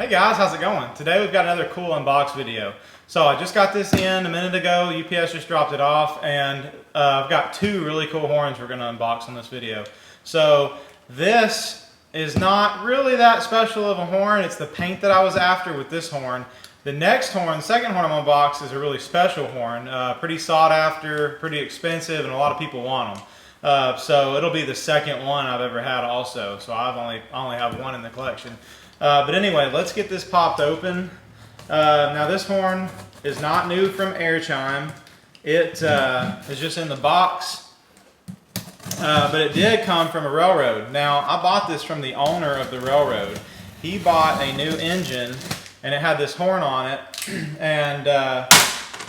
Hey guys, how's it going? Today we've got another cool unbox video. So I just got this in a minute ago. UPS just dropped it off, and I've got two really cool horns we're going to unbox in this video. So this is not really that special of a horn. It's the paint that I was after with this horn. The next horn, the second horn I'm going to unbox, is a really special horn. Pretty sought after, pretty expensive, and a lot of people want them. So it'll be the second one I've ever had also. So I only have one in the collection. But anyway, let's get this popped open. Now this horn is not new from Airchime. It is just in the box, but it did come from a railroad. Now I bought this from the owner of the railroad. He bought a new engine and it had this horn on it, and I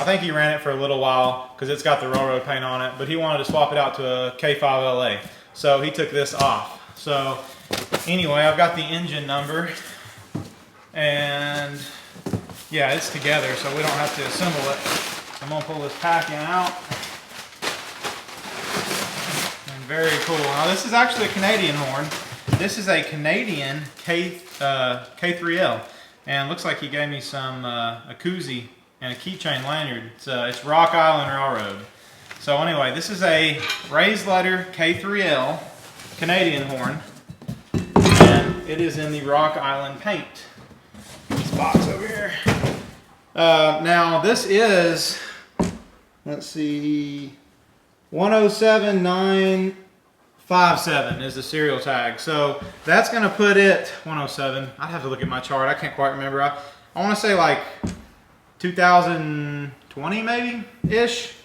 think he ran it for a little while because it's got the railroad paint on it, but he wanted to swap it out to a K5LA. So he took this off. So anyway, I've got the engine number, and yeah, it's together, so we don't have to assemble it. I'm gonna pull this packing out. And very cool. Now this is actually a Canadian horn. This is a Canadian K3L, and looks like he gave me some a koozie and a keychain lanyard. It's Rock Island Railroad. So anyway, this is a raised letter K3L Canadian horn, and it is in the Rock Island paint. This box over here. Now this is, let's see, 107957 is the serial tag. So that's going to put it 107. I'd have to look at my chart. I can't quite remember. I want to say like 2020 maybe ish.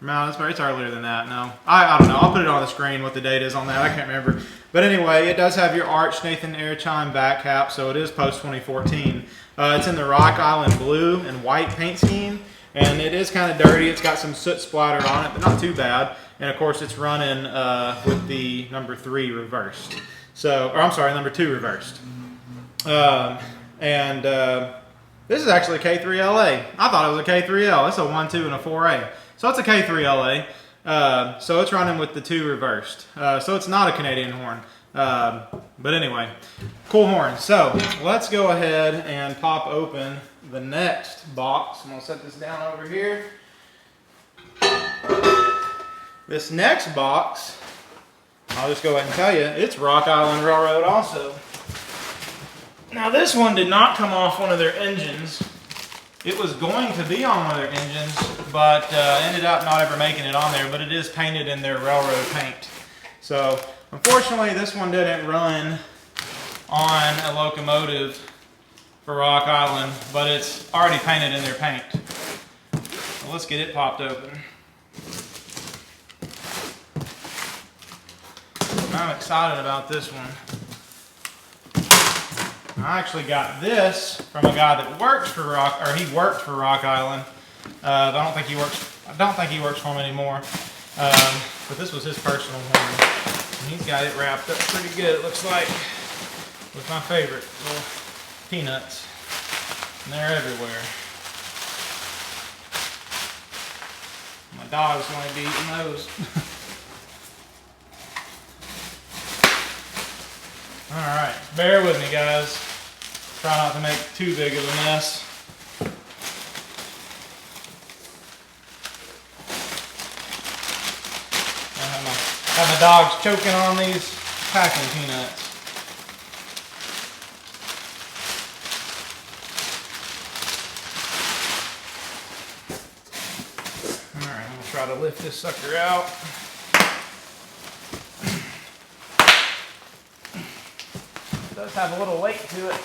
No, it's earlier than that. No, I don't know. I'll put it on the screen what the date is on that. I can't remember. But anyway, it does have your arched Nathan Airchime back cap, so it is post 2014. It's in the Rock Island blue and white paint scheme, and it is kind of dirty. It's got some soot splatter on it, but not too bad. And of course, it's running with the number 3 reversed. So, or I'm sorry, number 2 reversed. This is actually a K3LA. I thought it was a K3L. It's a 1, 2, and a 4A. So it's a K3LA. So it's running with the 2 reversed. So it's not a Canadian horn. But anyway, cool horn. So let's go ahead and pop open the next box. I'm going to set this down over here. This next box, I'll just go ahead and tell you, it's Rock Island Railroad also. Now this one did not come off one of their engines. It was going to be on one of their engines, but ended up not ever making it on there, but it is painted in their railroad paint. So unfortunately this one didn't run on a locomotive for Rock Island, but it's already painted in their paint. So let's get it popped open. I'm excited about this one. I actually got this from a guy that works for he worked for Rock Island. I don't think he works for him anymore. But this was his personal horn, and he's got it wrapped up pretty good. It looks like with my favorite little peanuts, and they're everywhere. My dog's going to be eating those. All right, bear with me, guys. Try not to make too big of a mess. I have my dogs choking on these packing peanuts. All right, I'm gonna try to lift this sucker out. It does have a little weight to it.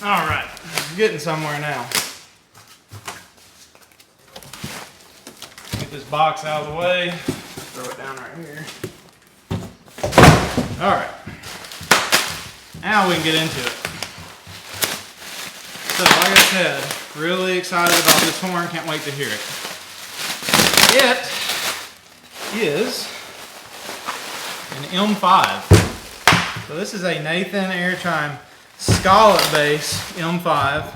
All right, getting somewhere now. Get this box out of the way. Throw it down right here. All right, now we can get into it. So, like I said, really excited about this horn. Can't wait to hear it. It is an M5. So this is a Nathan Airchime scallop base M5,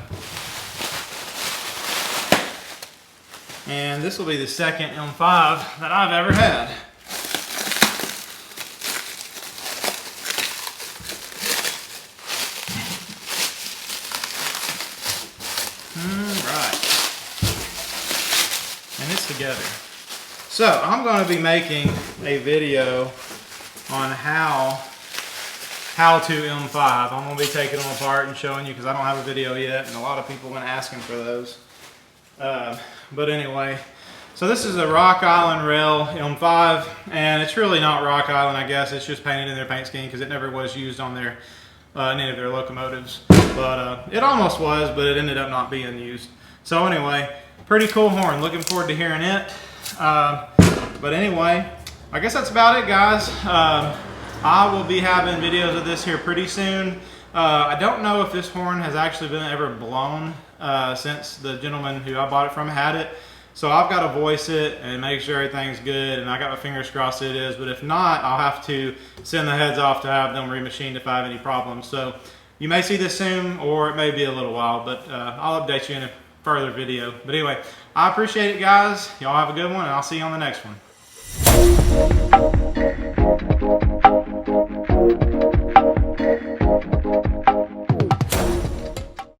and this will be the second M5 that I've ever had. Right. And it's together. So I'm going to be making a video on how to M5. I'm going to be taking them apart and showing you because I don't have a video yet, and a lot of people have been asking for those. But anyway, so this is a Rock Island Rail M5, and it's really not Rock Island, I guess. It's just painted in their paint scheme because it never was used on their any of their locomotives. But it almost was, but it ended up not being used. So anyway, pretty cool horn. Looking forward to hearing it. But anyway, I guess that's about it, guys. I will be having videos of this here pretty soon. I don't know if this horn has actually been ever blown since the gentleman who I bought it from had it. So I've got to voice it and make sure everything's good, and I got my fingers crossed it is. But if not, I'll have to send the heads off to have them remachined if I have any problems. So you may see this soon, or it may be a little while, but I'll update you in a further video. But anyway, I appreciate it, guys. Y'all have a good one, and I'll see you on the next one.